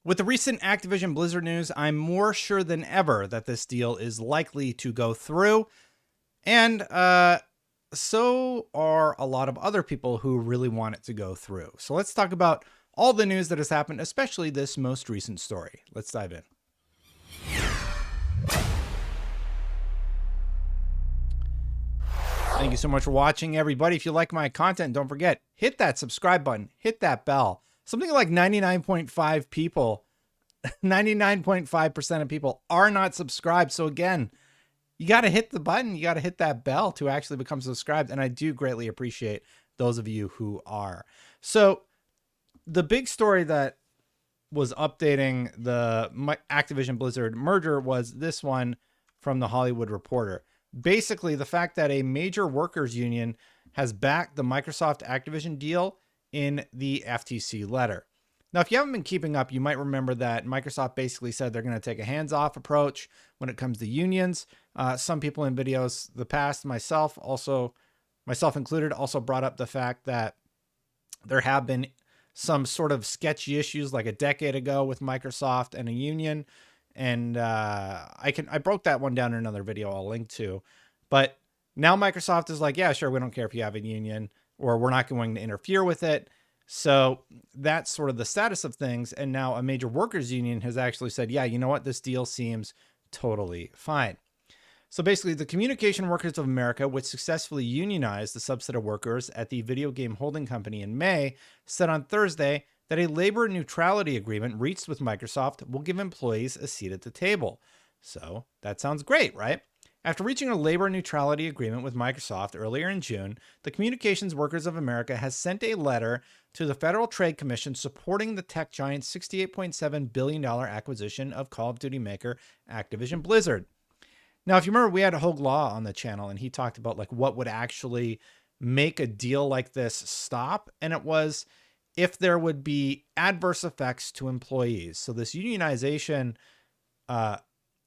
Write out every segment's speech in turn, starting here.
With the recent Activision Blizzard news, I'm more sure than ever that this deal is likely to go through. And so are a lot of other people who really want it to go through. So let's talk about all the news that has happened, especially this most recent story. Let's dive in. Thank you so much for watching, everybody. If you like my content, don't forget, hit that subscribe button, hit that bell. Something like 99.5 people, 99.5% of people are not subscribed. So again, you got to hit the button. You got to hit that bell to actually become subscribed. And I do greatly appreciate those of you who are. So the big story that was updating the Activision Blizzard merger was this one from the Hollywood Reporter. Basically, the fact that a major workers union has backed the Microsoft Activision deal in the FTC letter. Now, if you haven't been keeping up, you might remember that Microsoft basically said they're going to take a hands-off approach when it comes to unions. Some people in videos the past, myself included, also brought up the fact that there have been some sort of sketchy issues like a decade ago with Microsoft and a union. And I broke that one down in another video I'll link to. But now Microsoft is like, yeah, sure, we don't care if you have a union, or we're not going to interfere with it. So that's sort of the status of things. And now a major workers union has actually said, yeah, you know what? This deal seems totally fine. So basically, the Communication Workers of America, which successfully unionized the subset of workers at the video game holding company in May, said on Thursday that a labor neutrality agreement reached with Microsoft will give employees a seat at the table. So that sounds great, right? After reaching a labor neutrality agreement with Microsoft earlier in June, the Communications Workers of America has sent a letter to the Federal Trade Commission supporting the tech giant's $68.7 billion acquisition of Call of Duty maker Activision Blizzard. Now, if you remember, we had Hogue Law on the channel, and he talked about like what would actually make a deal like this stop, and it was if there would be adverse effects to employees. So this unionization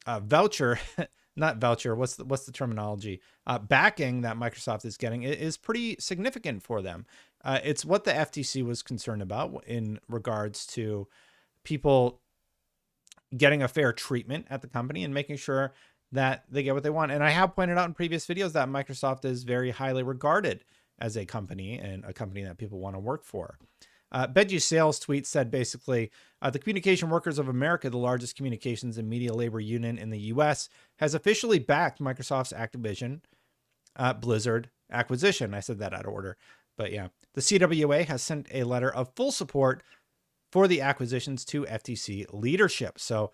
voucher, not voucher, what's the terminology? Backing that Microsoft is getting is pretty significant for them. It's what the FTC was concerned about in regards to people getting a fair treatment at the company and making sure that they get what they want. And I have pointed out in previous videos that Microsoft is very highly regarded as a company and a company that people want to work for. Benji Sales tweet said basically, the Communication Workers of America, the largest communications and media labor union in the U.S., has officially backed Microsoft's Activision Blizzard acquisition. I said that out of order, but yeah. The CWA has sent a letter of full support for the acquisitions to FTC leadership. So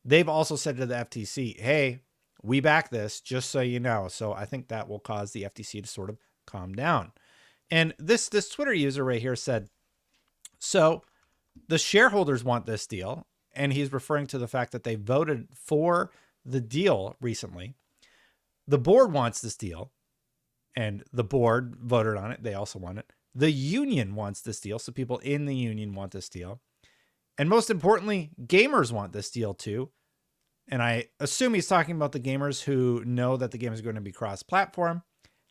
they've also said to the FTC, hey, we back this, just so you know. So I think that will cause the FTC to sort of calm down. And this Twitter user right here said, so the shareholders want this deal, and he's referring to the fact that they voted for the deal recently. The board wants this deal, and the board voted on it. They also want it. The union wants this deal, so people in the union want this deal. And most importantly, gamers want this deal too. And I assume he's talking about the gamers who know that the game is going to be cross-platform.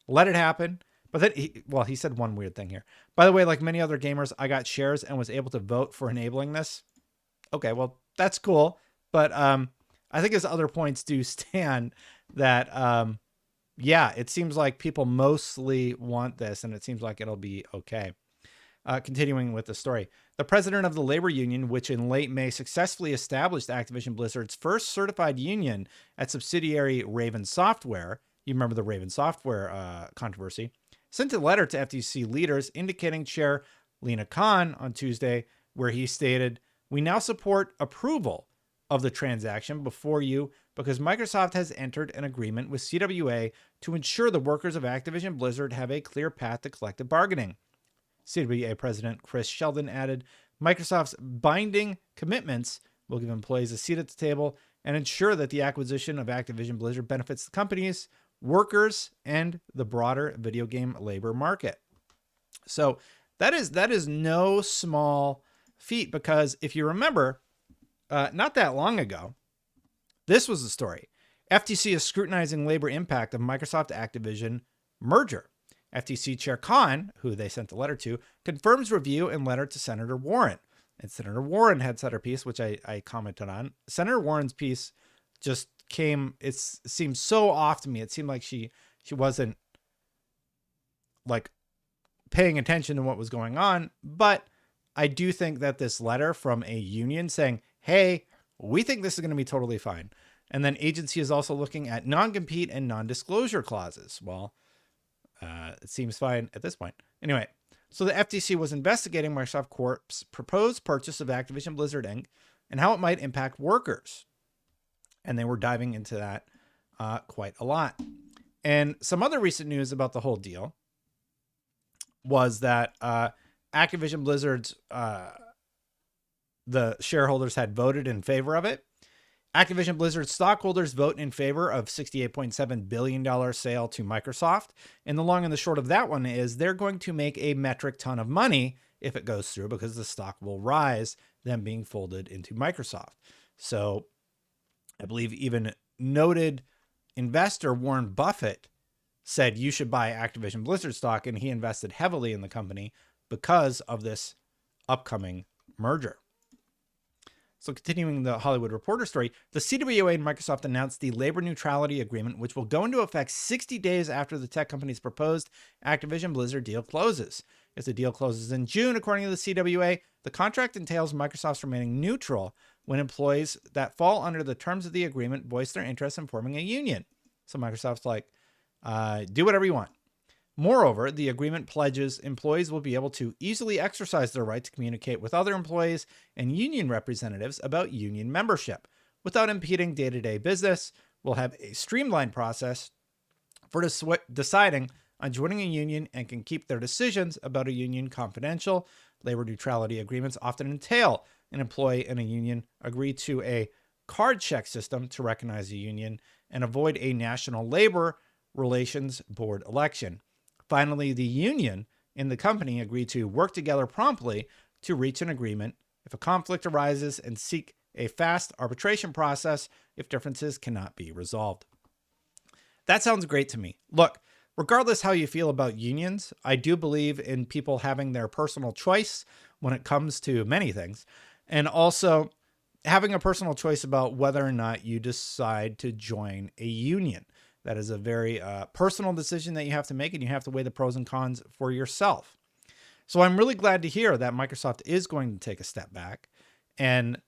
Let it happen. But then, he said one weird thing here. By the way, like many other gamers, I got shares and was able to vote for enabling this. Okay, well, that's cool. But I think his other points do stand that, yeah, it seems like people mostly want this, and it seems like it'll be okay. Continuing with the story. The president of the labor union, which in late May successfully established Activision Blizzard's first certified union at subsidiary Raven Software, you remember the Raven Software controversy, sent a letter to FTC leaders indicating Chair Lina Khan on Tuesday, where he stated, "We now support approval of the transaction before you because Microsoft has entered an agreement with CWA to ensure the workers of Activision Blizzard have a clear path to collective bargaining." CWA President Chris Sheldon added, "Microsoft's binding commitments will give employees a seat at the table and ensure that the acquisition of Activision Blizzard benefits the companies, workers, and the broader video game labor market." So that is no small feat, because if you remember, not that long ago, this was the story. FTC is scrutinizing labor impact of Microsoft Activision merger. FTC Chair Khan, who they sent the letter to, confirms review and letter to Senator Warren. And Senator Warren had said her piece, which I commented on. Senator Warren's piece just it seemed so off to me. It seemed like she wasn't like paying attention to what was going on. But I do think that this letter from a union saying, hey, we think this is going to be totally fine. And then agency is also looking at non-compete and non-disclosure clauses. Well, it seems fine at this point. Anyway, so the FTC was investigating Microsoft Corp's proposed purchase of Activision Blizzard Inc. and how it might impact workers. And they were diving into that quite a lot. And some other recent news about the whole deal was that Activision Blizzard's, the shareholders had voted in favor of it. Activision Blizzard stockholders vote in favor of $68.7 billion sale to Microsoft. And the long and the short of that one is they're going to make a metric ton of money if it goes through, because the stock will rise, them being folded into Microsoft. So I believe even noted investor Warren Buffett said you should buy Activision Blizzard stock, and he invested heavily in the company because of this upcoming merger. So continuing the Hollywood Reporter story, the CWA and Microsoft announced the labor neutrality agreement, which will go into effect 60 days after the tech company's proposed Activision Blizzard deal closes. If the deal closes in June, according to the CWA, the contract entails Microsoft's remaining neutral when employees that fall under the terms of the agreement voice their interest in forming a union. So Microsoft's like, do whatever you want. Moreover, the agreement pledges employees will be able to easily exercise their right to communicate with other employees and union representatives about union membership without impeding day-to-day business. We'll have a streamlined process for deciding on joining a union and can keep their decisions about a union confidential. Labor neutrality agreements often entail an employee and a union agree to a card check system to recognize a union and avoid a National Labor Relations Board election. Finally, the union and the company agree to work together promptly to reach an agreement if a conflict arises and seek a fast arbitration process if differences cannot be resolved. That sounds great to me. Look, regardless how you feel about unions, I do believe in people having their personal choice when it comes to many things, and also having a personal choice about whether or not you decide to join a union. That is a very personal decision that you have to make, and you have to weigh the pros and cons for yourself. So I'm really glad to hear that Microsoft is going to take a step back and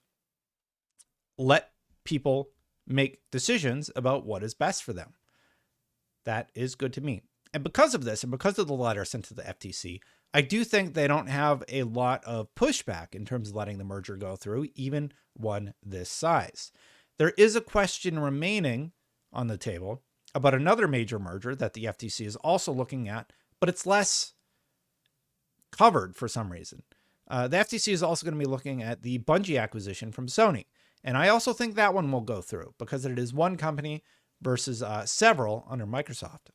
let people make decisions about what is best for them. That is good to me. And because of this, and because of the letter sent to the FTC, I do think they don't have a lot of pushback in terms of letting the merger go through, even one this size. There is a question remaining on the table about another major merger that the FTC is also looking at, but it's less covered for some reason. The FTC is also going to be looking at the Bungie acquisition from Sony. And I also think that one will go through because it is one company versus several under Microsoft.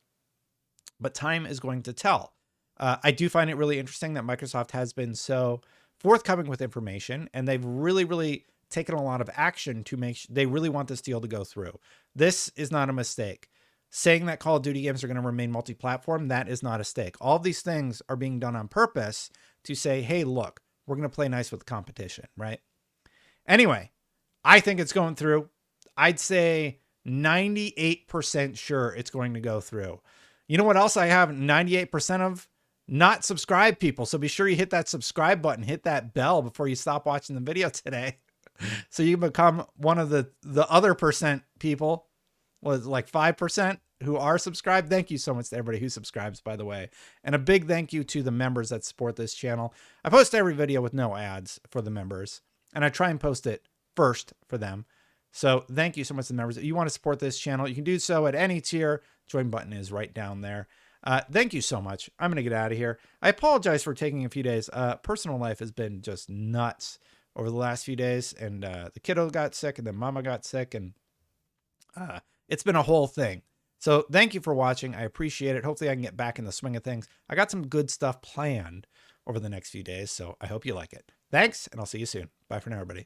But time is going to tell. I do find it really interesting that Microsoft has been so forthcoming with information, and they've really taken a lot of action to make sure they really want this deal to go through. This is not a mistake. Saying that Call of Duty games are going to remain multi-platform, that is not a mistake. All of these things are being done on purpose to say, hey, look, we're going to play nice with the competition, right? Anyway, I think it's going through. I'd say 98% sure it's going to go through. You know what else I have 98% of? Not subscribed people. So be sure you hit that subscribe button, hit that bell before you stop watching the video today. So you can become one of the other percent people, was like 5% who are subscribed. Thank you so much to everybody who subscribes, by the way. And a big thank you to the members that support this channel. I post every video with no ads for the members, and I try and post it first for them. So thank you so much to the members. If you want to support this channel, you can do so at any tier. Join button is right down there. Thank you so much. I'm going to get out of here. I apologize for taking a few days. Personal life has been just nuts over the last few days, and the kiddo got sick, and then mama got sick, and it's been a whole thing. So thank you for watching. I appreciate it. Hopefully I can get back in the swing of things. I got some good stuff planned over the next few days, so I hope you like it. Thanks, and I'll see you soon. Bye for now, everybody.